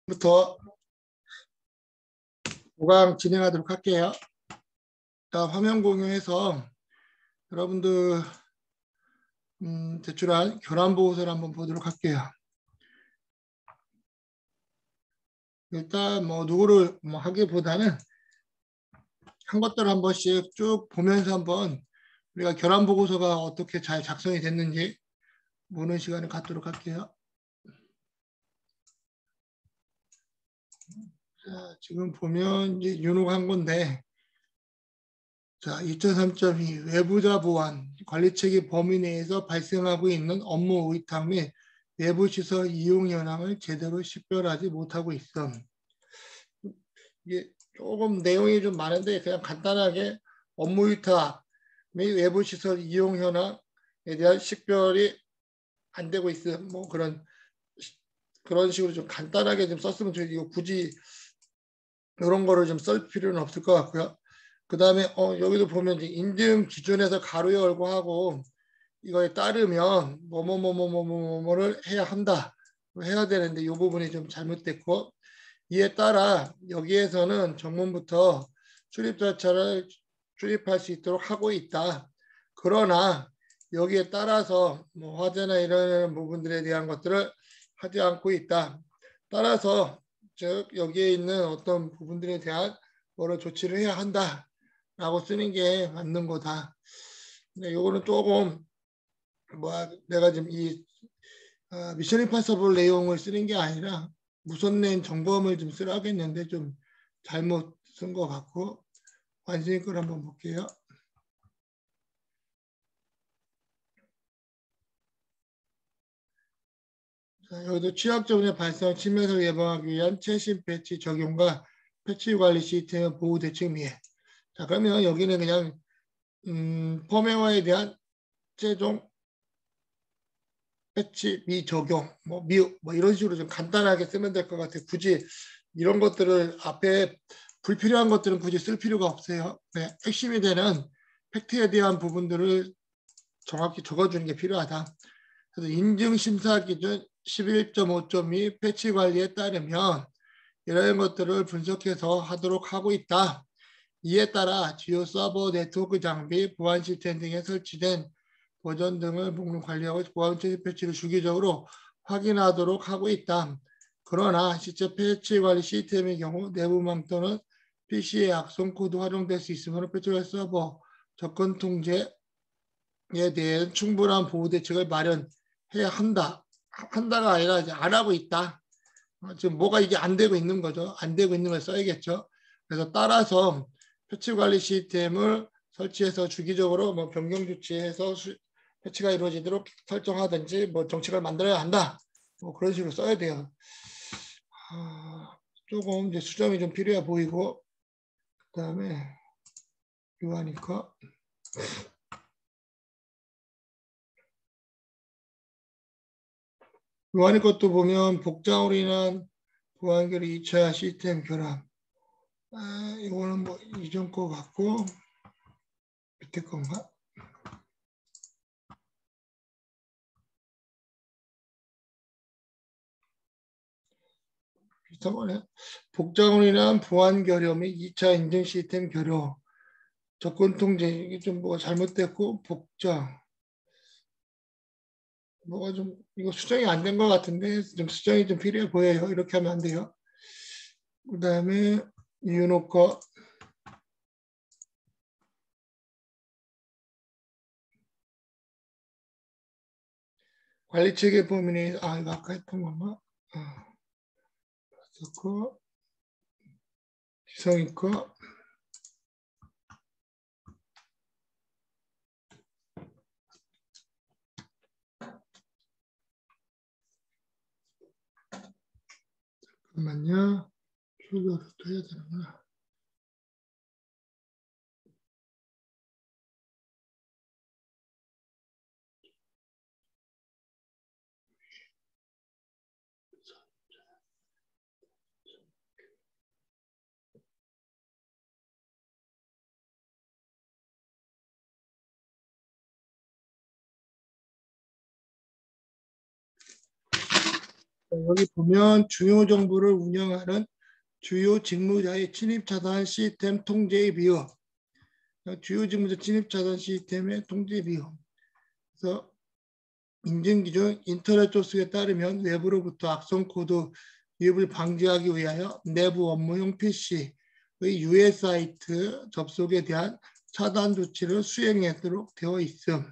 부터 5강 진행하도록 할게요. 일단 화면 공유해서 여러분들 제출한 교란 보고서를 한번 보도록 할게요. 일단 뭐 누구를 하기보다는 한 것들을 한 번씩 쭉 보면서 한번 우리가 교란 보고서가 어떻게 잘 작성이 됐는지 보는 시간을 갖도록 할게요. 자, 지금 보면 이제 윤호한 건데, 자, 2.3.2 외부자 보완, 관리체계 범위 내에서 발생하고 있는 업무 의탁 및 외부시설 이용 현황을 제대로 식별하지 못하고 있음. 이게 조금 내용이 좀 많은데 그냥 간단하게 업무 의탁 및 외부시설 이용 현황에 대한 식별이 안 되고 있음. 뭐 그런 식으로 좀 간단하게 좀 썼으면 좋겠어요. 이거 굳이 이런 거를 좀 쓸 필요는 없을 것 같고요. 그 다음에 여기도 보면 이제 인증 기준에서 가로 열고 하고 이거에 따르면 뭐뭐뭐뭐뭐뭐를 해야 한다. 해야 되는데 이 부분이 좀 잘못됐고 이에 따라 여기에서는 정문부터 출입 절차를 출입할 수 있도록 하고 있다. 그러나 여기에 따라서 뭐 화재나 이런 부분들에 대한 것들을 하지 않고 있다. 따라서 즉 여기에 있는 어떤 부분들에 대한 뭐를 조치를 해야 한다라고 쓰는 게 맞는 거다. 근데 이거는 조금 내가 지금 이 미션 임파서블 내용을 쓰는 게 아니라 무선랜 점검을 좀 쓰라겠는데 좀 잘못 쓴 것 같고 완전히 걸 한번 볼게요. 자, 여기도 취약점의 발생 치매를 예방하기 위한 최신 패치 적용과 패치 관리 시스템 보호 대책 미해. 자, 그러면 여기는 그냥 펌웨어에 대한 최종 패치 미적용 뭐 이런 식으로 좀 간단하게 쓰면 될 것 같아요. 굳이 이런 것들을 앞에 불필요한 것들은 굳이 쓸 필요가 없어요. 네, 핵심이 되는 팩트에 대한 부분들을 정확히 적어주는 게 필요하다. 그래서 인증 심사 기준 11.5.2 패치 관리에 따르면 이런 것들을 분석해서 하도록 하고 있다. 이에 따라 지오 서버 네트워크 장비, 보안 시스템 등에 설치된 버전 등을 목록 관리하고 보안 패치를 주기적으로 확인하도록 하고 있다. 그러나 실제 패치 관리 시스템의 경우 내부망 또는 PC의 악성 코드 활용될 수 있으므로 패치 관리 서버 접근 통제에 대해 충분한 보호 대책을 마련해야 한다. 한다가 아니라 이제 안 하고 있다. 지금 뭐가 이게 안 되고 있는 거죠. 안 되고 있는 걸 써야겠죠. 그래서 따라서 패치 관리 시스템을 설치해서 주기적으로 뭐 변경 조치해서 패치가 이루어지도록 설정하든지 뭐 정책을 만들어야 한다. 뭐 그런 식으로 써야 돼요. 조금 이제 수정이 좀 필요해 보이고 그다음에 요하니까 요하니 것도 보면 복장으로 인한 보안결의 2차 시스템 결함. 이거는 뭐 이전 거 같고 밑에 건가? 비슷한 거네. 복장으로 인한 보안 결여 및 2차 인증 시스템 결여. 접근 통제 이게 좀 뭐가 잘못됐고 복장 뭐가 좀 이거 수정이 안 된 것 같은데 좀 수정이 좀 필요해 보여요. 이렇게 하면 안 돼요. 그 다음에 이윤호 거 관리체계 범위 내에서 이거 아까 했던 건가? 거 지성이 거 잠깐만요. 출력을 또 해야 되는구나. 여기 보면 중요 정보를 운영하는 주요 직무자의 침입 차단 시스템 통제의 비율. 주요 직무자 침입 차단 시스템의 통제 비율. 그래서 인증 기준 인터넷 소스에 따르면 외부로부터 악성 코드 유입을 방지하기 위하여 내부 업무용 PC의 유해 사이트 접속에 대한 차단 조치를 수행하도록 되어 있음.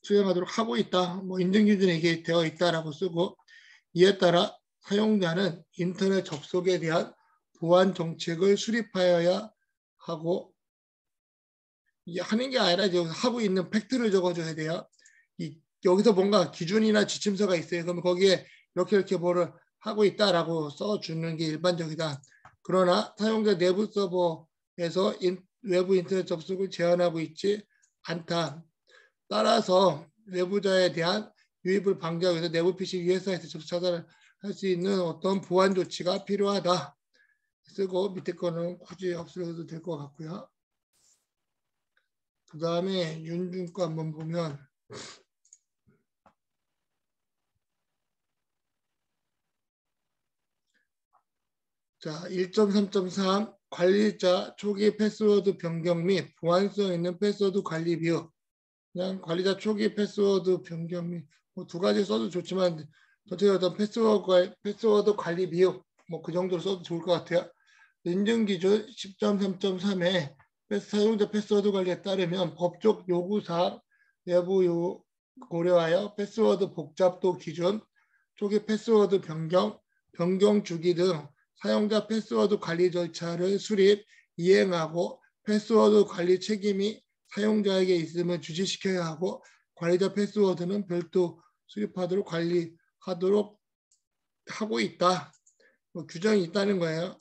수행하도록 하고 있다. 뭐 인증 기준에 이게 되어 있다라고 쓰고 이에 따라 사용자는 인터넷 접속에 대한 보안 정책을 수립하여야 하고 이게 하는 게 아니라 이제 하고 있는 팩트를 적어줘야 돼요. 여기서 뭔가 기준이나 지침서가 있어요. 그러면 거기에 이렇게 뭐를 하고 있다라고 써주는 게 일반적이다. 그러나 사용자 내부 서버에서 외부 인터넷 접속을 제한하고 있지 않다. 따라서 외부자에 대한 유입을 방지하기 위해서 내부 PC 유해사이트 접속 차단을 할 수 있는 어떤 보안 조치가 필요하다. 쓰고 밑에 거는 굳이 없애도 될 것 같고요. 그 다음에 윤중 거 한번 보면 자 1.3.3 관리자 초기 패스워드 변경 및 보안성 있는 패스워드 관리 비율. 그냥 관리자 초기 패스워드 변경 및 뭐 두 가지 써도 좋지만 전체적으로 패스워드 관리 비율 뭐 그 정도로 써도 좋을 것 같아요. 인증 기준 10.3.3에 사용자 패스워드 관리에 따르면 법적 요구사항 내부 고려하여 패스워드 복잡도 기준, 초기 패스워드 변경 주기 등 사용자 패스워드 관리 절차를 수립, 이행하고 패스워드 관리 책임이 사용자에게 있음을 주지시켜야 하고 관리자 패스워드는 별도 수립하도록 관리하도록 하고 있다. 뭐 규정이 있다는 거예요.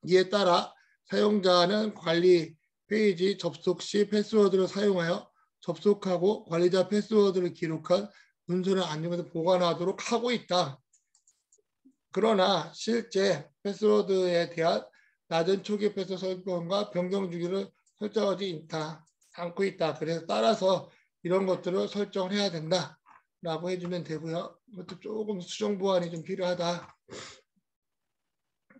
이에 따라 사용자는 관리 페이지 접속 시 패스워드를 사용하여 접속하고 관리자 패스워드를 기록한 문서를 안정해서 보관하도록 하고 있다. 그러나 실제 패스워드에 대한 낮은 초기 패스워드 설정과 변경 주기를 설정하지 않고 있다. 그래서 따라서 이런 것들을 설정을 해야 된다라고 해주면 되고요. 이것도 조금 수정 보완이 좀 필요하다.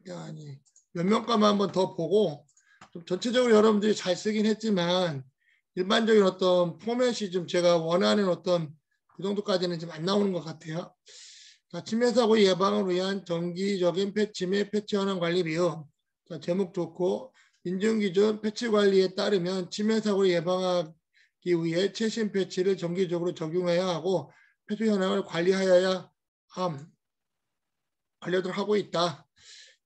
아니 몇 명가만 한번 더 보고 좀 전체적으로 여러분들이 잘 쓰긴 했지만 일반적인 어떤 포맷이 좀 제가 원하는 어떤 그 정도까지는 좀 안 나오는 것 같아요. 자, 침해 사고 예방을 위한 정기적인 패치 및 패치 현황 관리 비용. 자, 제목 좋고 인증 기준 패치 관리에 따르면 침해 사고 예방하기 위해 최신 패치를 정기적으로 적용해야 하고 패치 현황을 관리하여야 관리를 하고 있다.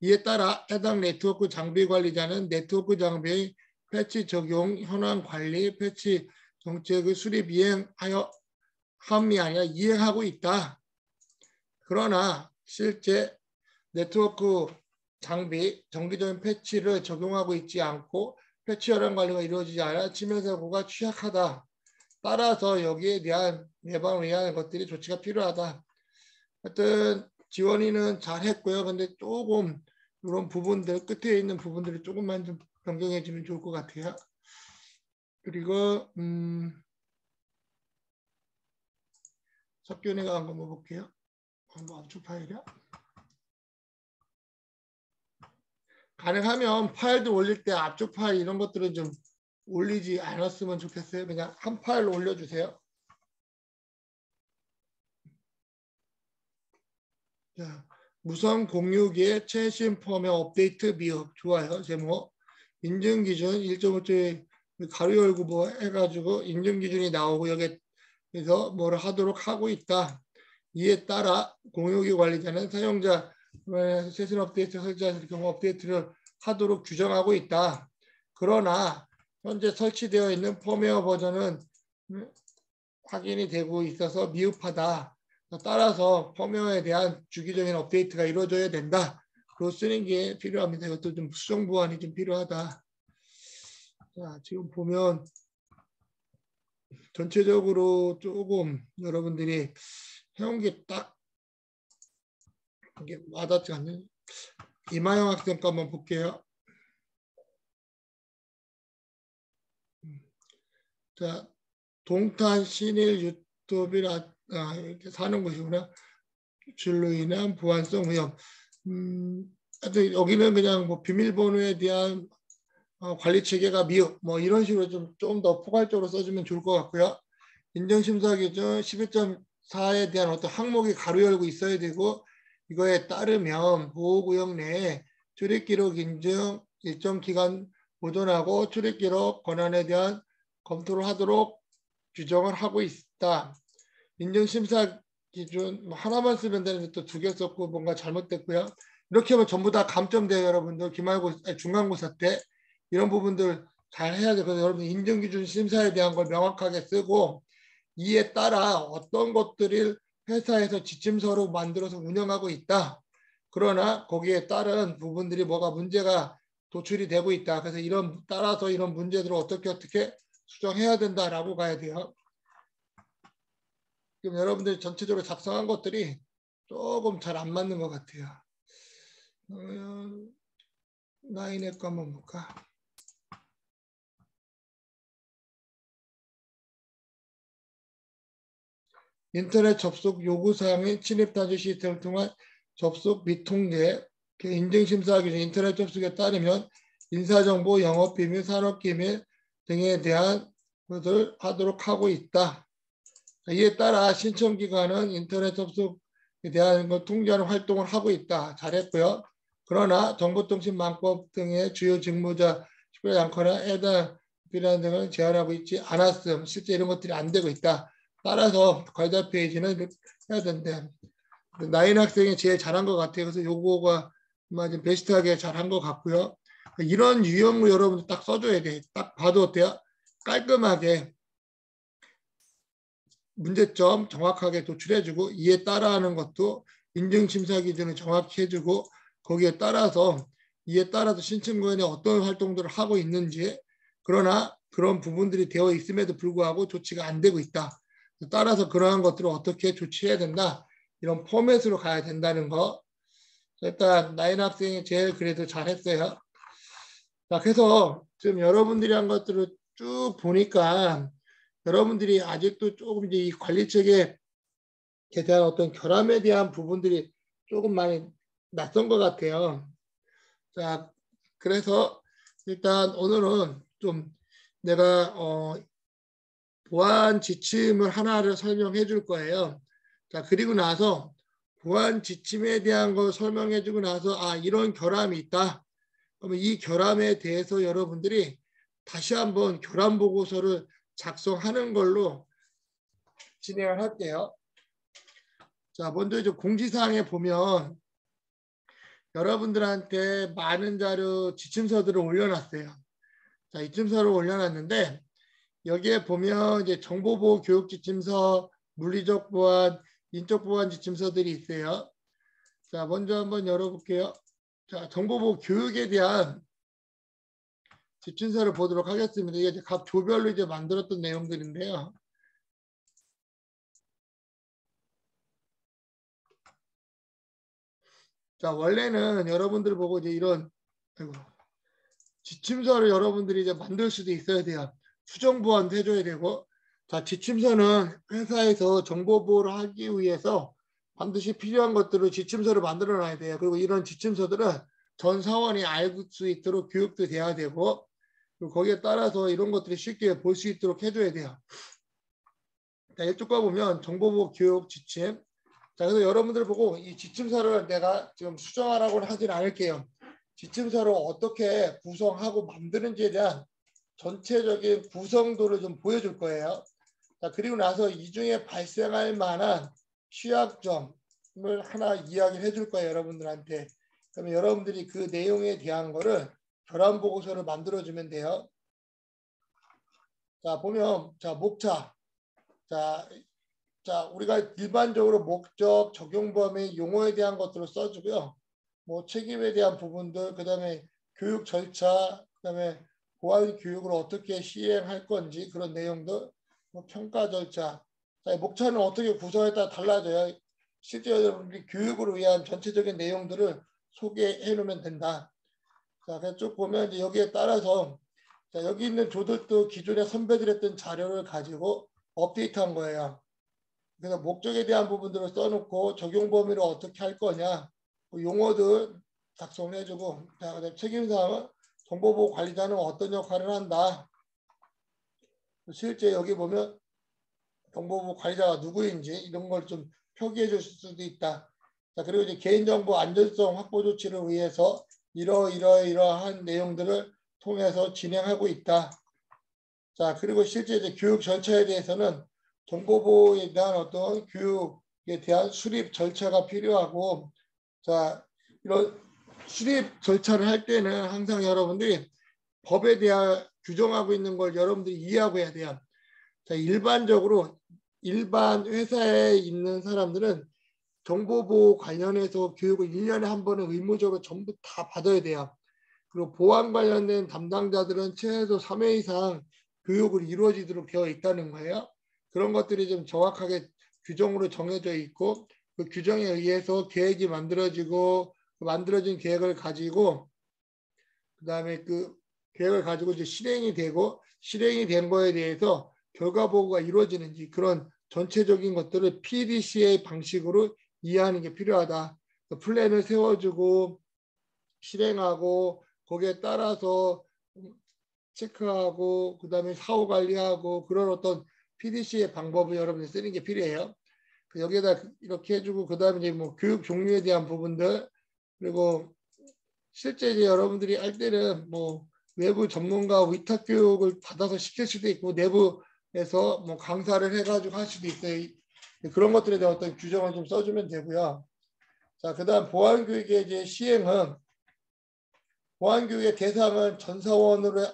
이에 따라 해당 네트워크 장비 관리자는 네트워크 장비의 패치 적용, 현황 관리, 패치 정책을 수립 이행하여 함이 아니라 이행하고 있다. 그러나 실제 네트워크 장비 정기적인 패치를 적용하고 있지 않고 패치 현황 관리가 이루어지지 않아 침해 사고가 취약하다. 따라서 여기에 대한 예방을 위한 것들이 조치가 필요하다. 하여튼 지원이는 잘했고요. 근데 조금 이런 부분들 끝에 있는 부분들을 조금만 좀 변경해 주면 좋을 것 같아요. 그리고 석균이가 한번 볼게요. 한번 압축 파일이야. 가능하면 파일도 올릴 때 압축 파일 이런 것들은 좀 올리지 않았으면 좋겠어요. 그냥 한 파일로 올려주세요. 자, 무선 공유기의 최신 펌웨어 업데이트 비율 좋아요. 제목 인증 기준 1.5조 가로 열고 뭐 해가지고 인증 기준이 나오고 여기에서 뭐를 하도록 하고 있다. 이에 따라 공유기 관리자는 사용자 최신 업데이트 설치할 경우 업데이트를 하도록 규정하고 있다. 그러나 현재 설치되어 있는 펌웨어 버전은 확인이 되고 있어서 미흡하다. 따라서 펌웨어에 대한 주기적인 업데이트가 이루어져야 된다. 그로 쓰는 게 필요합니다. 이것도 좀 수정 보완이 좀 필요하다. 자, 지금 보면 전체적으로 조금 여러분들이 해온 게 딱 이게 와닿지 않는 이마영 학생 거 한번 볼게요. 자, 동탄 신일 유튜브라 이렇게 사는 곳이구나. 줄로 인한 보안성 위험. 하여튼 여기는 그냥 뭐 비밀번호에 대한 관리 체계가 미흡 뭐 이런 식으로 좀 더 포괄적으로 써주면 좋을 것 같고요. 인정심사 기준 11.4에 대한 어떤 항목이 가로 열고 있어야 되고 이거에 따르면 보호구역 내에 출입기록 인증 일정 기간 보존하고 출입기록 권한에 대한 검토를 하도록 규정을 하고 있다. 인정심사 기준 뭐 하나만 쓰면 되는데 또 두 개 썼고 뭔가 잘못됐고요. 이렇게 하면 전부 다 감점돼요. 여러분들 중간고사 때 이런 부분들 잘 해야 돼요. 그래서 여러분 인정기준 심사에 대한 걸 명확하게 쓰고 이에 따라 어떤 것들을 회사에서 지침서로 만들어서 운영하고 있다. 그러나 거기에 따른 부분들이 뭐가 문제가 도출이 되고 있다. 그래서 따라서 이런 문제들을 어떻게 수정해야 된다라고 가야 돼요. 지금 여러분들이 전체적으로 작성한 것들이 조금 잘 안 맞는 것 같아요. 나인의 거 한번 볼까? 인터넷 접속 요구사항인 침입단지 시스템을 통한 접속 및 통제, 인증심사 기준 인터넷 접속에 따르면 인사정보, 영업비밀, 산업기밀 등에 대한 것을 하도록 하고 있다. 이에 따라 신청기관은 인터넷 접속에 대한 걸 통제하는 활동을 하고 있다. 잘했고요. 그러나 정보통신망법 등의 주요 직무자 식별하지 않거나 해당 필요한 등을 제한하고 있지 않았음. 실제 이런 것들이 안 되고 있다. 따라서 과자 페이지는 해야 된대. 나인 학생이 제일 잘한 것 같아요. 그래서 요거가 좀 베스트하게 잘한 것 같고요. 이런 유형으로 여러분들 딱 써줘야 돼. 딱 봐도 어때요? 깔끔하게 문제점 정확하게 도출해주고 이에 따라하는 것도 인증심사 기준을 정확히 해주고 거기에 따라서 이에 따라서 신청구원이 어떤 활동들을 하고 있는지 그러나 그런 부분들이 되어 있음에도 불구하고 조치가 안 되고 있다. 따라서 그러한 것들을 어떻게 조치해야 된다. 이런 포맷으로 가야 된다는 거. 일단 나인 학생이 제일 그래도 잘했어요. 자, 그래서 지금 여러분들이 한 것들을 쭉 보니까 여러분들이 아직도 조금 이제 이 관리체계에 대한 어떤 결함에 대한 부분들이 조금 많이 낯선 것 같아요. 자, 그래서 일단 오늘은 좀 내가 보안 지침을 하나를 설명해 줄 거예요. 자, 그리고 나서 보안 지침에 대한 걸 설명해 주고 나서 이런 결함이 있다. 그러면 이 결함에 대해서 여러분들이 다시 한번 결함 보고서를 작성하는 걸로 진행을 할게요. 자, 먼저 이제 공지사항에 보면 여러분들한테 많은 자료 지침서들을 올려놨어요. 자, 이 지침서를 올려놨는데 여기에 보면 이제 정보보호 교육 지침서, 물리적 보안, 인적 보안 지침서들이 있어요. 자, 먼저 한번 열어볼게요. 자, 정보보호 교육에 대한 지침서를 보도록 하겠습니다. 이게 이제 각 조별로 이제 만들었던 내용들인데요. 자, 원래는 여러분들 보고 이제 이런 지침서를 여러분들이 이제 만들 수도 있어야 돼요. 수정 보완도 해줘야 되고. 자, 지침서는 회사에서 정보 보호를 하기 위해서 반드시 필요한 것들을 지침서를 만들어 놔야 돼요. 그리고 이런 지침서들은 전 사원이 알 수 있도록 교육도 돼야 되고, 그리고 거기에 따라서 이런 것들이 쉽게 볼 수 있도록 해줘야 돼요. 자, 이쪽 가 보면 정보보호 교육 지침. 자, 그래서 여러분들 보고 이 지침서를 내가 지금 수정하라고는 하진 않을게요. 지침서를 어떻게 구성하고 만드는지에 대한 전체적인 구성도를 좀 보여줄 거예요. 자, 그리고 나서 이 중에 발생할 만한 취약점을 하나 이야기를 해줄 거예요. 여러분들한테. 그러면 여러분들이 그 내용에 대한 거를 결함 보고서를 만들어주면 돼요. 자, 보면 자 목차. 자, 우리가 일반적으로 목적, 적용 범위, 용어에 대한 것들을 써주고요. 뭐 책임에 대한 부분들, 그 다음에 교육 절차, 그 다음에 보안 교육을 어떻게 시행할 건지 그런 내용들, 뭐 평가 절차. 자, 목차는 어떻게 구성에 따라 달라져요. 실제 여러분들이 교육을 위한 전체적인 내용들을 소개해 놓으면 된다. 자, 그래서 쭉 보면 이제 여기에 따라서 자, 여기 있는 조들도 기존에 선배들 했던 자료를 가지고 업데이트한 거예요. 그래서 목적에 대한 부분들을 써놓고 적용 범위를 어떻게 할 거냐, 그 용어들 작성해주고, 자, 그다음 책임사항은 정보보호 관리자는 어떤 역할을 한다. 실제 여기 보면 정보보호 관리자가 누구인지 이런 걸 좀 표기해 줄 수도 있다. 자, 그리고 이제 개인정보 안전성 확보 조치를 위해서 이러한 내용들을 통해서 진행하고 있다. 자, 그리고 실제 이제 교육 절차에 대해서는 정보보호에 대한 어떤 교육에 대한 수립 절차가 필요하고, 자, 이런 수립 절차를 할 때는 항상 여러분들이 법에 대한 규정하고 있는 걸 여러분들이 이해하고 해야 돼요. 자, 일반적으로 일반 회사에 있는 사람들은 정보보호 관련해서 교육을 1년에 한 번은 의무적으로 전부 다 받아야 돼요. 그리고 보안 관련된 담당자들은 최소 3회 이상 교육을 이루어지도록 되어 있다는 거예요. 그런 것들이 좀 정확하게 규정으로 정해져 있고, 그 규정에 의해서 계획이 만들어지고, 그 만들어진 계획을 가지고, 그 다음에 그 계획을 가지고 이제 실행이 되고, 실행이 된 거에 대해서 결과 보고가 이루어지는지, 그런 전체적인 것들을 PDCA 방식으로 이해하는 게 필요하다. 플랜을 세워주고 실행하고 거기에 따라서 체크하고 그다음에 사후 관리하고, 그런 어떤 PDC의 방법을 여러분이 쓰는 게 필요해요. 여기에다 이렇게 해주고, 그다음에 이제 뭐 교육 종류에 대한 부분들, 그리고 실제 이제 여러분들이 할 때는 뭐 외부 전문가 위탁 교육을 받아서 시킬 수도 있고, 내부에서 뭐 강사를 해가지고 할 수도 있어요. 그런 것들에 대한 어떤 규정을 좀 써주면 되고요. 자, 그다음 보안 교육의 이제 시행은, 보안 교육의 대상은 전사원으로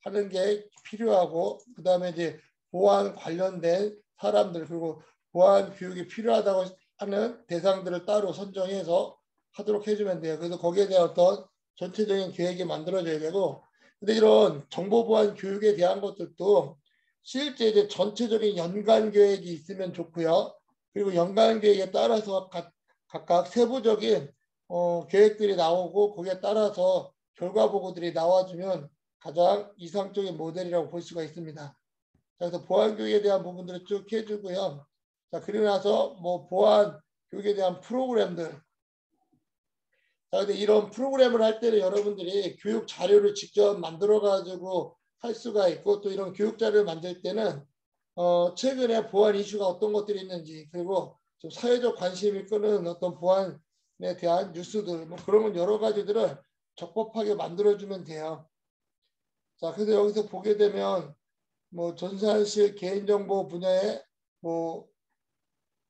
하는 게 필요하고, 그 다음에 이제 보안 관련된 사람들, 그리고 보안 교육이 필요하다고 하는 대상들을 따로 선정해서 하도록 해주면 돼요. 그래서 거기에 대한 어떤 전체적인 계획이 만들어져야 되고, 근데 이런 정보보안 교육에 대한 것들도 실제 이제 전체적인 연간 계획이 있으면 좋고요. 그리고 연간 계획에 따라서 각각 세부적인 계획들이 나오고, 거기에 따라서 결과 보고들이 나와주면 가장 이상적인 모델이라고 볼 수가 있습니다. 그래서 보안 교육에 대한 부분들을 쭉 해주고요. 자, 그리고 나서 뭐 보안 교육에 대한 프로그램들. 자, 근데 이런 프로그램을 할 때는 여러분들이 교육 자료를 직접 만들어 가지고 할 수가 있고, 또 이런 교육 자료를 만들 때는 최근에 보안 이슈가 어떤 것들이 있는지, 그리고 좀 사회적 관심이 끄는 어떤 보안에 대한 뉴스들, 뭐 그런 건 여러 가지들을 적법하게 만들어주면 돼요. 자, 그래서 여기서 보게 되면 뭐 전산실 개인정보 분야에 뭐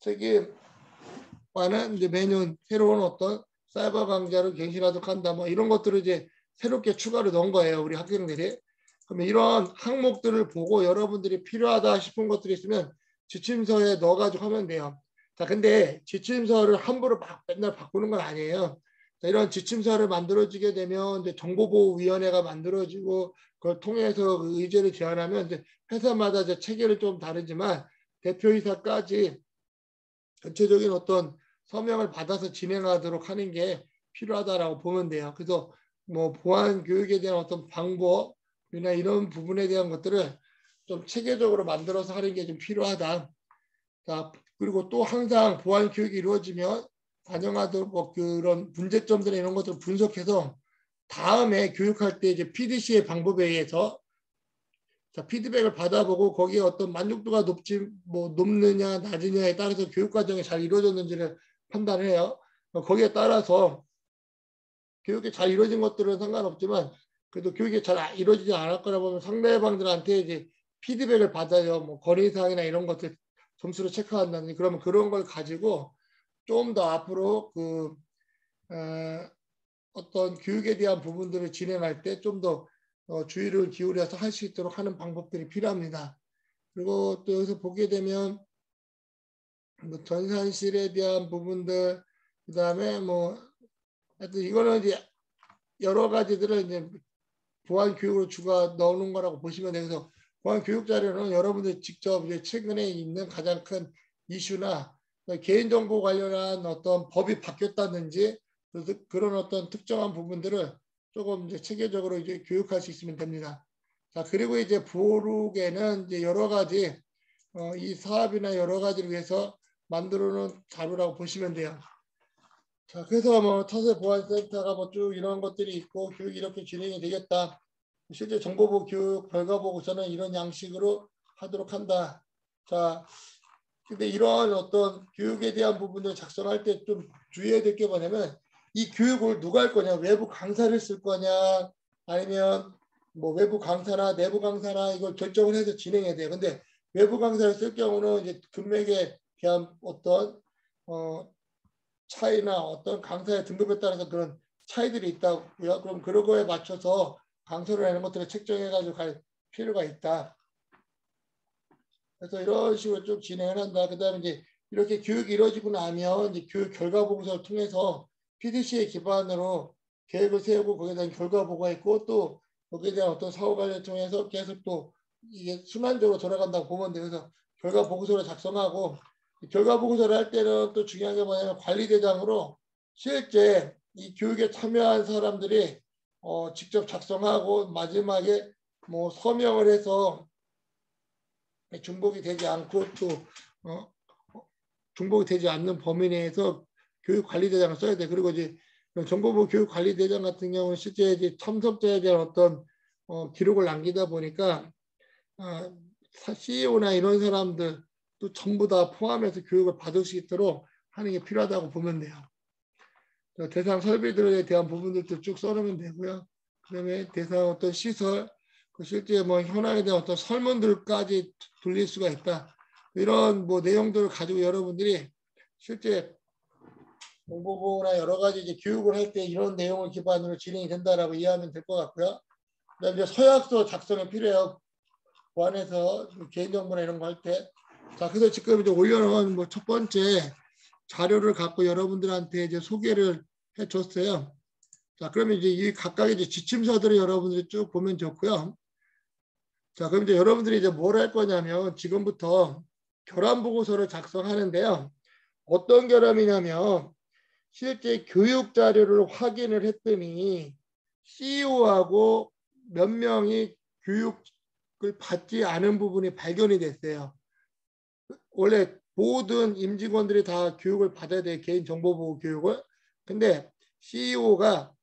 책임과는 이제 매년 새로운 어떤 사이버 강좌를 갱신하도록 한다, 뭐 이런 것들을 이제 새롭게 추가로 넣은 거예요, 우리 학생들이. 그러면 이런 항목들을 보고 여러분들이 필요하다 싶은 것들이 있으면 지침서에 넣어가지고 하면 돼요. 자, 근데 지침서를 함부로 막 맨날 바꾸는 건 아니에요. 자, 이런 지침서를 만들어지게 되면 이제 정보보호위원회가 만들어지고, 그걸 통해서 의제를 제안하면 이제 회사마다 이제 체계를 좀 다르지만 대표이사까지 전체적인 어떤 서명을 받아서 진행하도록 하는 게 필요하다라고 보면 돼요. 그래서 뭐 보안 교육에 대한 어떤 방법이나 이런 부분에 대한 것들을 좀 체계적으로 만들어서 하는 게 좀 필요하다. 자, 그리고 또 항상 보안 교육이 이루어지면 반영하도록 뭐 그런 문제점들이나 이런 것들을 분석해서 다음에 교육할 때 이제 PDC의 방법에 의해서 자, 피드백을 받아보고 거기에 어떤 만족도가 높느냐 낮으냐에 따라서 교육 과정이 잘 이루어졌는지를 판단해요. 거기에 따라서 교육이 잘 이루어진 것들은 상관없지만, 그래도 교육이 잘 이루어지지 않을 거라 보면 상대방들한테 이제 피드백을 받아요. 뭐 건의사항이나 이런 것들 점수를 체크한다든지, 그러면 그런 걸 가지고 좀 더 앞으로 어떤 교육에 대한 부분들을 진행할 때 좀 더 주의를 기울여서 할 수 있도록 하는 방법들이 필요합니다. 그리고 또 여기서 보게 되면 뭐 전산실에 대한 부분들, 그 다음에 뭐 하여튼 이거는 이제 여러 가지들을 이제 보안 교육으로 주가 넣는 거라고 보시면 돼요. 그래서 보안 교육 자료는 여러분들 직접 이제 최근에 있는 가장 큰 이슈나 개인정보 관련한 어떤 법이 바뀌었다든지, 그래서 그런 어떤 특정한 부분들을 조금 이제 체계적으로 이제 교육할 수 있으면 됩니다. 자, 그리고 이제 보룩에는 이제 여러 가지 이 사업이나 여러 가지를 위해서 만들어 놓은 자료라고 보시면 돼요. 자, 그래서 뭐 타세보안센터가 뭐 쭉 이런 것들이 있고 교육이 이렇게 진행이 되겠다. 실제 정보보 교육 결과 보고서는 이런 양식으로 하도록 한다. 자, 근데 이런 어떤 교육에 대한 부분을 작성할 때 좀 주의해야 될 게 뭐냐면 이 교육을 누가 할 거냐, 외부 강사를 쓸 거냐, 아니면 뭐 외부 강사나 내부 강사나 이걸 결정을 해서 진행해야 돼요. 근데 외부 강사를 쓸 경우는 이제 금액에 대한 어떤 차이나 어떤 강사의 등급에 따라서 그런 차이들이 있다고요. 그럼 그런 거에 맞춰서 강사를 하는 것들을 책정해가지고 갈 필요가 있다. 그래서 이런 식으로 쭉 진행을 한다. 그 다음에 이제 이렇게 교육이 이루어지고 나면 이제 교육 결과 보고서를 통해서 PDC에 기반으로 계획을 세우고 거기에 대한 결과 보고가 있고 또 거기에 대한 어떤 사후 관리를 통해서 계속 또 이게 순환적으로 돌아간다고 보면 돼요. 그래서 결과 보고서를 작성하고 결과 보고서를 할 때는 또 중요한 게 뭐냐면 관리대장으로 실제 이 교육에 참여한 사람들이 직접 작성하고 마지막에 뭐 서명을 해서 중복이 되지 않고 또 중복이 되지 않는 범위 내에서 교육관리대장을 써야 돼. 그리고 이제 정보부 교육관리대장 같은 경우는 실제 이제 참석자에 대한 어떤 기록을 남기다 보니까 CEO나 이런 사람들 또 전부 다 포함해서 교육을 받을 수 있도록 하는 게 필요하다고 보면 돼요. 대상 설비들에 대한 부분들도 쭉 써놓으면 되고요. 그다음에 대상 어떤 시설, 실제 뭐 현황에 대한 어떤 설문들까지 돌릴 수가 있다. 이런 뭐 내용들을 가지고 여러분들이 실제 정보보호나 여러 가지 이제 교육을 할 때 이런 내용을 기반으로 진행이 된다라고 이해하면 될 것 같고요. 그다음에 이제 서약서 작성이 필요해요. 보안에서 개인정보나 이런 거 할 때. 자, 그래서 지금 이제 올려놓은 뭐 첫 번째 자료를 갖고 여러분들한테 이제 소개를 해줬어요. 자, 그러면 이제 이 각각의 이제 지침서들을 여러분들이 쭉 보면 좋고요. 자, 그럼 이제 여러분들이 이제 뭘 할 거냐면 지금부터 결함 보고서를 작성하는데요. 어떤 결함이냐면 실제 교육 자료를 확인을 했더니 CEO하고 몇 명이 교육을 받지 않은 부분이 발견이 됐어요. 원래 모든 임직원들이 다 교육을 받아야 돼요. 개인정보보호 교육을. 근데 CEO가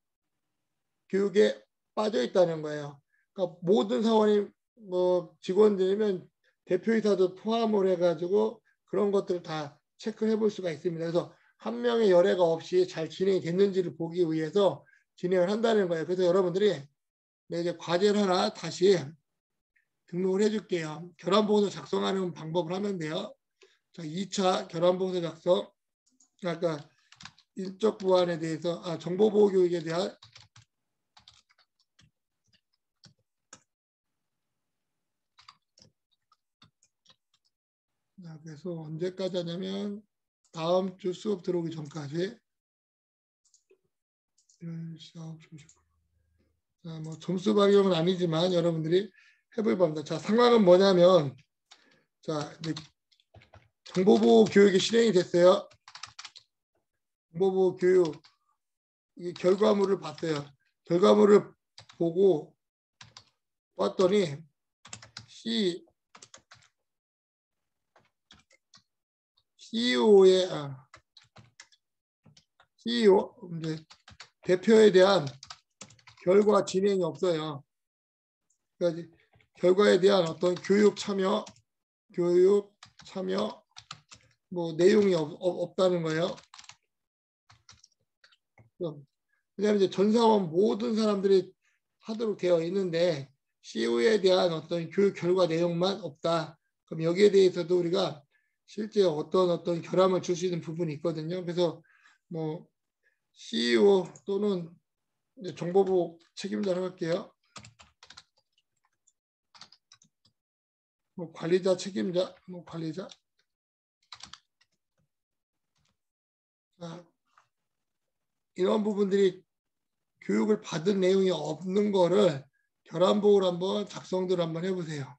교육에 빠져 있다는 거예요. 그러니까 모든 사원이 뭐 직원들이면 대표이사도 포함을 해가지고 그런 것들을 다 체크해 볼 수가 있습니다. 그래서 한 명의 열애가 없이 잘 진행이 됐는지를 보기 위해서 진행을 한다는 거예요. 그래서 여러분들이 이제 과제를 하나 다시 등록을 해줄게요. 결함보고서 작성하는 방법을 하면 돼요. 자, 2차 결함보고서 작성. 아까 인적 보안에 대해서 정보보호 교육에 대한 그래서 언제까지 하냐면 다음 주 수업 들어오기 전까지 10시 9시 50분. 뭐 점수 발령은 아니지만 여러분들이 해볼 겁니다. 자, 상황은 뭐냐면 자, 이제 정보보호 교육이 실행이 됐어요. 정보보호 교육 이 결과물을 봤어요. 결과물을 보고 봤더니 CEO의 CEO 이제 대표에 대한 결과 진행이 없어요. 그러니까 결과에 대한 어떤 교육 참여 뭐 내용이 없다는 거예요. 왜냐하면 이제 전 사원 모든 사람들이 하도록 되어 있는데 CEO에 대한 어떤 교육 결과 내용만 없다. 그럼 여기에 대해서도 우리가 실제 어떤 결함을 줄 수 있는 부분이 있거든요. 그래서 뭐 CEO 또는 정보부 책임자를 할게요. 뭐 관리자 책임자, 뭐 관리자. 자, 이런 부분들이 교육을 받은 내용이 없는 거를 결함보호를 한번 작성들 한번 해보세요.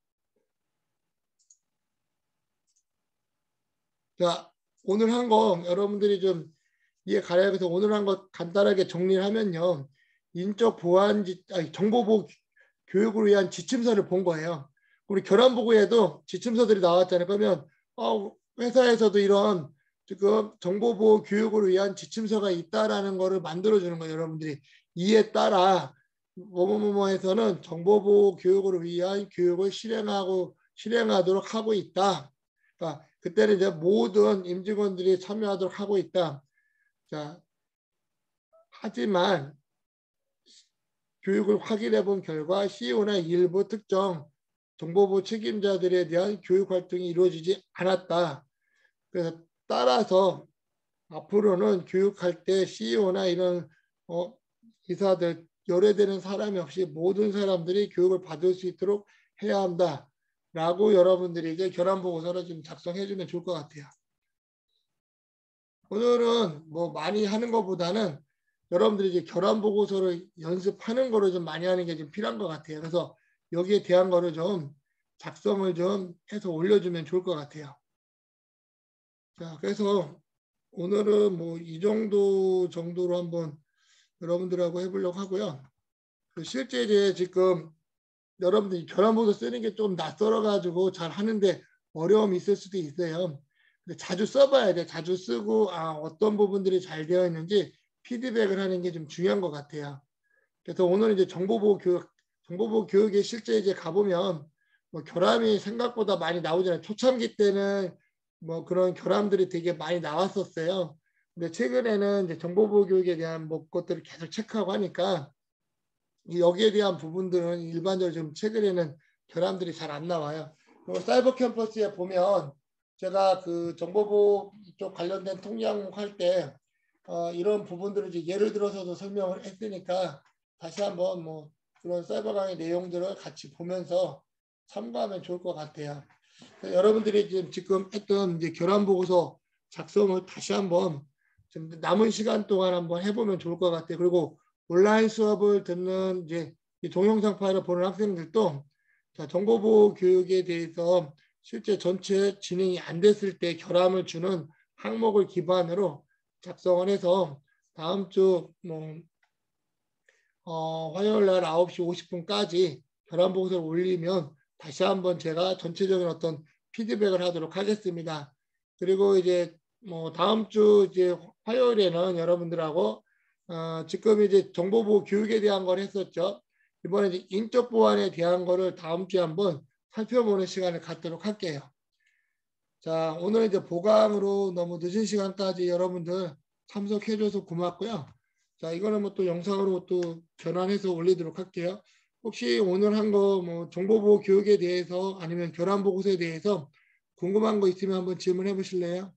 자, 오늘 한 거 여러분들이 좀 이해 가야 해서 오늘 한 거 간단하게 정리를 하면요. 인적 보안 정보보호 교육을 위한 지침서를 본 거예요. 우리 결함보고에도 지침서들이 나왔잖아요. 그러면 회사에서도 이런 지금 정보보호 교육을 위한 지침서가 있다라는 거를 만들어주는 거예요. 여러분들이 이에 따라 뭐뭐뭐에서는 정보보호 교육을 위한 교육을 실행하도록 하고 있다. 그러니까 그때는 이제 모든 임직원들이 참여하도록 하고 있다. 자, 하지만 교육을 확인해 본 결과 CEO나 일부 특정 정보보호 책임자들에 대한 교육 활동이 이루어지지 않았다. 그래서 따라서 앞으로는 교육할 때 CEO나 이런 이사들 열애되는 사람이 없이 모든 사람들이 교육을 받을 수 있도록 해야 한다라고 여러분들이 이제 결함 보고서를 좀 작성해 주면 좋을 것 같아요. 오늘은 뭐 많이 하는 것보다는 여러분들이 이제 결함 보고서를 연습하는 거를 좀 많이 하는 게 좀 필요한 것 같아요. 그래서 여기에 대한 거를 좀 작성을 좀 해서 올려주면 좋을 것 같아요. 자, 그래서 오늘은 뭐 이 정도로 한번 여러분들하고 해보려고 하고요. 실제 이제 지금 여러분들이 결함보고 쓰는 게 좀 낯설어가지고 잘 하는데 어려움이 있을 수도 있어요. 근데 자주 써봐야 돼. 자주 쓰고 어떤 부분들이 잘 되어 있는지 피드백을 하는 게 좀 중요한 것 같아요. 그래서 오늘 이제 정보보호 교육에 실제 이제 가보면 뭐 결함이 생각보다 많이 나오잖아요. 초창기 때는 뭐 그런 결함들이 되게 많이 나왔었어요. 근데 최근에는 이제 정보보호 교육에 대한 뭐 것들을 계속 체크하고 하니까 여기에 대한 부분들은 일반적으로 좀 최근에는 결함들이 잘 안 나와요. 그리고 사이버 캠퍼스에 보면 제가 그 정보보호 쪽 관련된 통역 할 때 이런 부분들을 이제 예를 들어서도 설명을 했으니까 다시 한번 뭐 그런 사이버 강의 내용들을 같이 보면서 참고하면 좋을 것 같아요. 여러분들이 지금 했던 이제 결함 보고서 작성을 다시 한번 좀 남은 시간 동안 한번 해보면 좋을 것 같아요. 그리고 온라인 수업을 듣는 이제 이 동영상 파일을 보는 학생들도 정보보호 교육에 대해서 실제 전체 진행이 안 됐을 때 결함을 주는 항목을 기반으로 작성을 해서 다음 주 화요일 날 9시 50분까지 결함 보고서를 올리면 다시 한번 제가 전체적인 어떤 피드백을 하도록 하겠습니다. 그리고 이제 뭐 다음 주 이제 화요일에는 여러분들하고 지금 이제 정보보호 교육에 대한 걸 했었죠. 이번에 이제 인적 보안에 대한 거를 다음 주에 한번 살펴보는 시간을 갖도록 할게요. 자, 오늘 이제 보강으로 너무 늦은 시간까지 여러분들 참석해줘서 고맙고요. 자, 이거는 뭐 또 영상으로 또 변환해서 올리도록 할게요. 혹시 오늘 한 거 뭐 정보보호 교육에 대해서 아니면 결함보고서에 대해서 궁금한 거 있으면 한번 질문해 보실래요?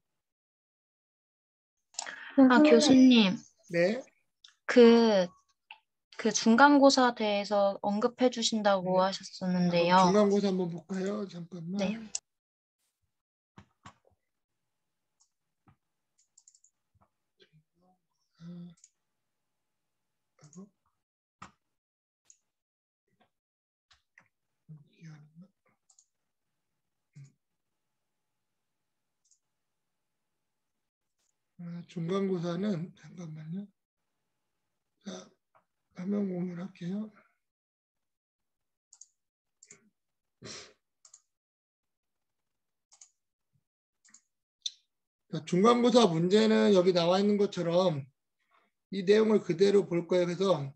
교수님, 네. 그 중간고사 대해서 언급해 주신다고 네. 하셨었는데요. 중간고사 한번 볼까요? 잠깐만. 네. 중간고사는 잠깐만요. 자, 화면 공유할게요. 중간고사 문제는 여기 나와 있는 것처럼 이 내용을 그대로 볼 거예요. 그래서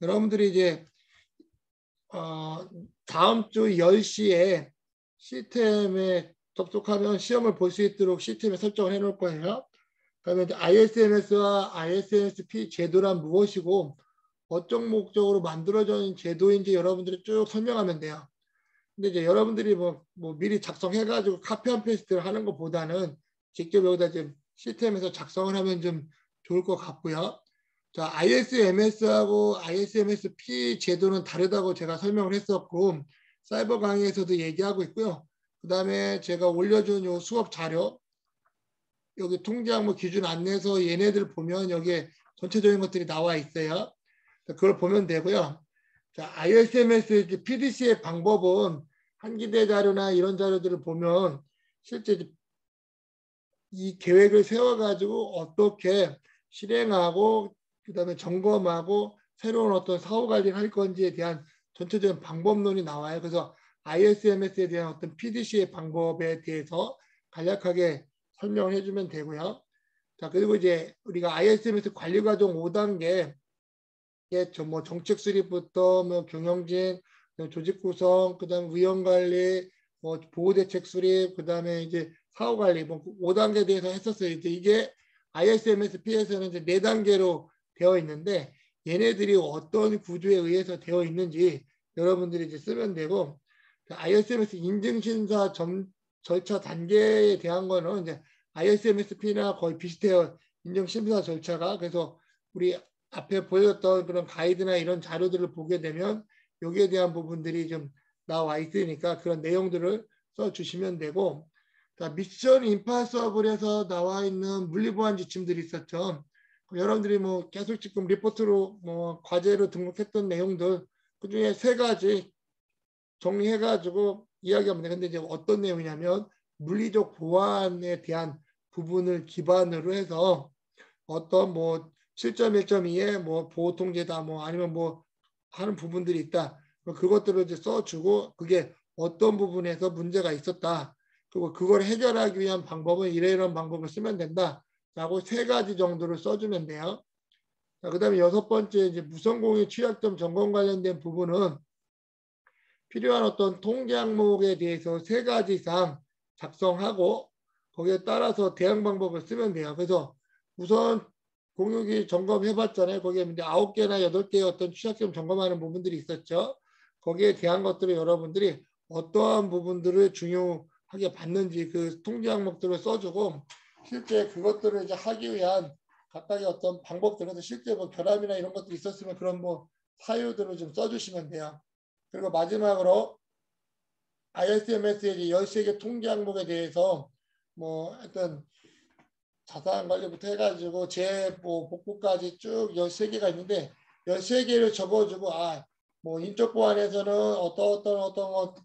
여러분들이 이제 다음 주 10시에 시스템에 접속하면 시험을 볼 수 있도록 시스템에 설정을 해 놓을 거예요. 그다음에 ISMS와 ISMSP 제도란 무엇이고 어떤 목적으로 만들어진 제도인지 여러분들이 쭉 설명하면 돼요. 근데 이제 여러분들이 뭐 미리 작성해가지고 카피 한 페이스트를 하는 것보다는 직접 여기다 좀 시스템에서 작성을 하면 좀 좋을 것 같고요. 자, ISMS하고 ISMSP 제도는 다르다고 제가 설명을 했었고, 사이버 강의에서도 얘기하고 있고요. 그 다음에 제가 올려준 요 수업 자료, 여기 통제 항목 기준 안내서 얘네들 보면 여기에 전체적인 것들이 나와 있어요. 그걸 보면 되고요. 자, ISMS PDC의 방법은 한기대 자료나 이런 자료들을 보면 실제 이 계획을 세워가지고 어떻게 실행하고 그다음에 점검하고 새로운 어떤 사후 관리를 할 건지에 대한 전체적인 방법론이 나와요. 그래서 ISMS에 대한 어떤 PDCA 방법에 대해서 간략하게 설명을 해주면 되고요. 자, 그리고 이제 우리가 ISMS 관리 과정 5단계, 뭐 정책 수립부터 뭐 경영진, 조직 구성, 그다음 위원 관리, 뭐 보호 대책 수립, 그다음에 이제 사후 관리, 뭐 5단계에 대해서 했었어요. 이제 이게 ISMS-P에서는 이제 4단계로 되어 있는데 얘네들이 어떤 구조에 의해서 되어 있는지 여러분들이 이제 쓰면 되고, ISMS 인증 심사 절차 단계에 대한 거는 이제 ISMS-P나 거의 비슷해요. 인증 심사 절차가. 그래서 우리 앞에 보여줬던 그런 가이드나 이런 자료들을 보게 되면 여기에 대한 부분들이 좀 나와 있으니까 그런 내용들을 써주시면 되고, 자, 미션 임파서블에서 나와 있는 물리보안 지침들이 있었죠. 여러분들이 뭐 계속 지금 리포트로 뭐 과제로 등록했던 내용들 그 중에 3가지 정리해가지고 이야기하면 돼. 근데 이제 어떤 내용이냐면 물리적 보안에 대한 부분을 기반으로 해서 어떤 뭐 7.1.2에 뭐 보호통제다 뭐 아니면 뭐 하는 부분들이 있다. 그것들을 이제 써주고 그게 어떤 부분에서 문제가 있었다. 그리고 그걸 해결하기 위한 방법은 이런 방법을 쓰면 된다. 라고 3가지 정도를 써주면 돼요. 그 다음에 6번째 이제 무선공유 취약점 점검 관련된 부분은 필요한 어떤 통계 항목에 대해서 3가지 이상 작성하고 거기에 따라서 대응 방법을 쓰면 돼요. 그래서 우선 공유기 점검해봤잖아요. 거기에 이제 9개나 8개의 어떤 취약점 점검하는 부분들이 있었죠. 거기에 대한 것들을 여러분들이 어떠한 부분들을 중요하게 봤는지 그 통계 항목들을 써주고 실제 그것들을 이제 하기 위한 각각의 어떤 방법들, 실제 뭐 결함이나 이런 것들이 있었으면 그런 뭐 사유들을 좀 써주시면 돼요. 그리고 마지막으로 ISMS의 13개 통계 항목에 대해서 뭐 하여튼 자산 관리부터 해가지고 뭐 복구까지 쭉 13개가 있는데 13개를 적어주고 뭐 인적 보안에서는 어떤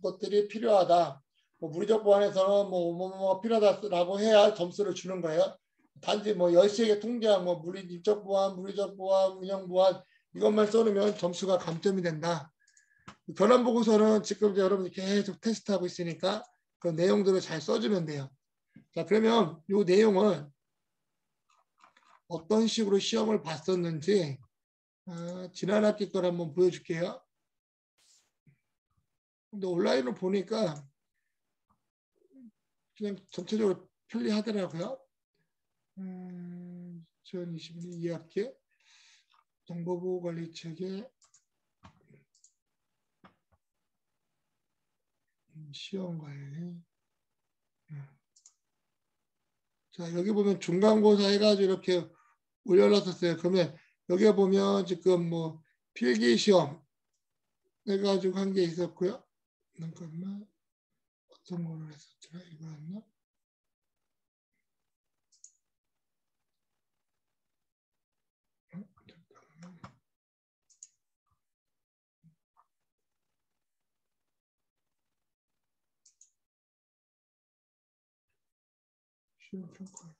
것들이 필요하다. 뭐 물리적 보안에서는 뭐 필요하다라고 해야 점수를 주는 거예요. 단지 뭐 13개 통계항 뭐 인적 보안, 물리적 보안, 운영 보안 이것만 써놓으면 점수가 감점이 된다. 결함 보고서는 지금 여러분들 계속 테스트하고 있으니까 그 내용들을 잘 써주면 돼요. 자, 그러면 이 내용을 어떤 식으로 시험을 봤었는지 지난 학기 걸 한번 보여줄게요. 근데 온라인으로 보니까 그냥 전체적으로 편리하더라고요. 2022년 2학기 정보보호관리체계 시험관리. 자, 여기 보면 중간고사 해가지고 이렇게 올려놨었어요. 그러면 여기에 보면 지금 뭐 필기시험 해가지고 한 게 있었고요. 잠깐만. 어떤 거를 했었더라? 이거였나? 잠깐만. 시험 평가.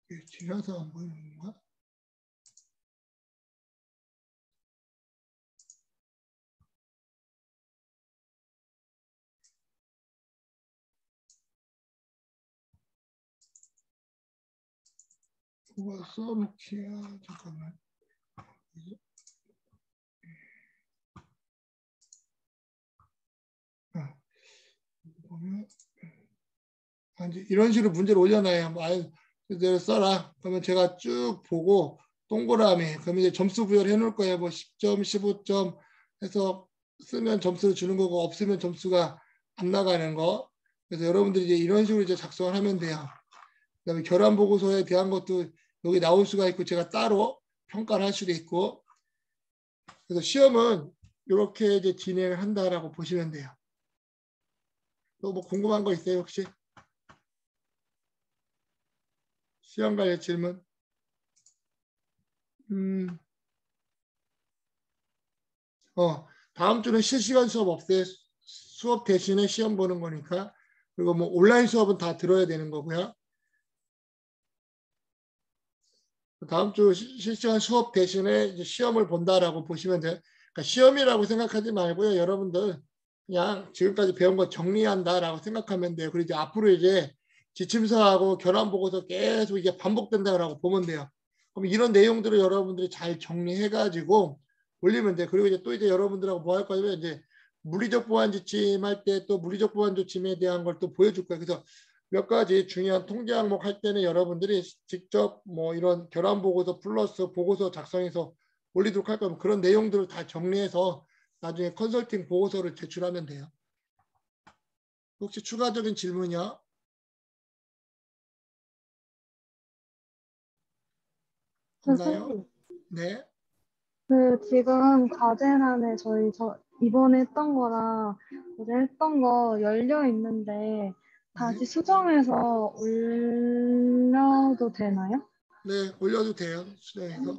이게 지나서 안 보이는 건가? 그거 써놓기야. 잠깐만. 보면 이제 이런 식으로 문제를 올려놔요. 그대로 써라. 그러면 제가 쭉 보고 동그라미 그러면 이제 점수 부여를 해놓을 거예요. 뭐 10점, 15점 해서 쓰면 점수를 주는 거고 없으면 점수가 안 나가는 거. 그래서 여러분들이 이제 이런 식으로 이제 작성을 하면 돼요. 그다음에 결함 보고서에 대한 것도 여기 나올 수가 있고 제가 따로 평가를 할 수도 있고. 그래서 시험은 이렇게 이제 진행을 한다라고 보시면 돼요. 또 뭐 궁금한 거 있어요 혹시? 시험 관련 질문? 다음 주는 실시간 수업 없어요. 수업 대신에 시험 보는 거니까. 그리고 뭐 온라인 수업은 다 들어야 되는 거고요. 다음 주 실시간 수업 대신에 이제 시험을 본다라고 보시면 돼요. 그러니까 시험이라고 생각하지 말고요. 여러분들 그냥 지금까지 배운 거 정리한다라고 생각하면 돼요. 그리고 이제 앞으로 이제 지침서하고 결함 보고서 계속 이게 반복된다라고 보면 돼요. 그럼 이런 내용들을 여러분들이 잘 정리해가지고 올리면 돼요. 그리고 이제 또 이제 여러분들하고 뭐 할 거냐면 이제 물리적 보완 지침 할 때 또 물리적 보완 조침에 대한 걸 또 보여줄 거예요. 그래서 몇 가지 중요한 통계 항목 할 때는 여러분들이 직접 뭐 이런 결함 보고서 플러스 보고서 작성해서 올리도록 할 거면 그런 내용들을 다 정리해서 나중에 컨설팅 보고서를 제출하면 돼요. 혹시 추가적인 질문이요? 없나요? 선생님, 네. 지금 과제란에 이번에 했던 거랑 어제 했던 거 열려 있는데 다시 네. 수정해서 올려도 되나요? 네, 올려도 돼요. 수정해서.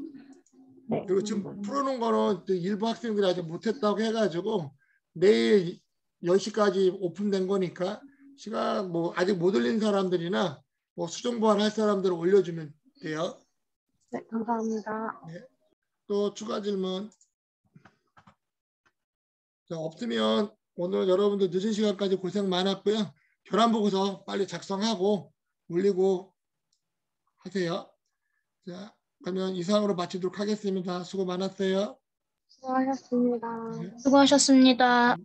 네, 그리고 지금 풀어놓은 거는 일부 학생들이 아직 못했다고 해가지고 내일 10시까지 오픈된 거니까 시간 뭐 아직 못 올린 사람들이나 뭐 수정 보완할 사람들을 올려주면 돼요. 네, 감사합니다. 네. 또 추가 질문 없으면 오늘 여러분들 늦은 시간까지 고생 많았고요. 결함 보고서 빨리 작성하고 올리고 하세요. 자, 그러면 이상으로 마치도록 하겠습니다. 수고 많았어요. 수고하셨습니다. 네. 수고하셨습니다.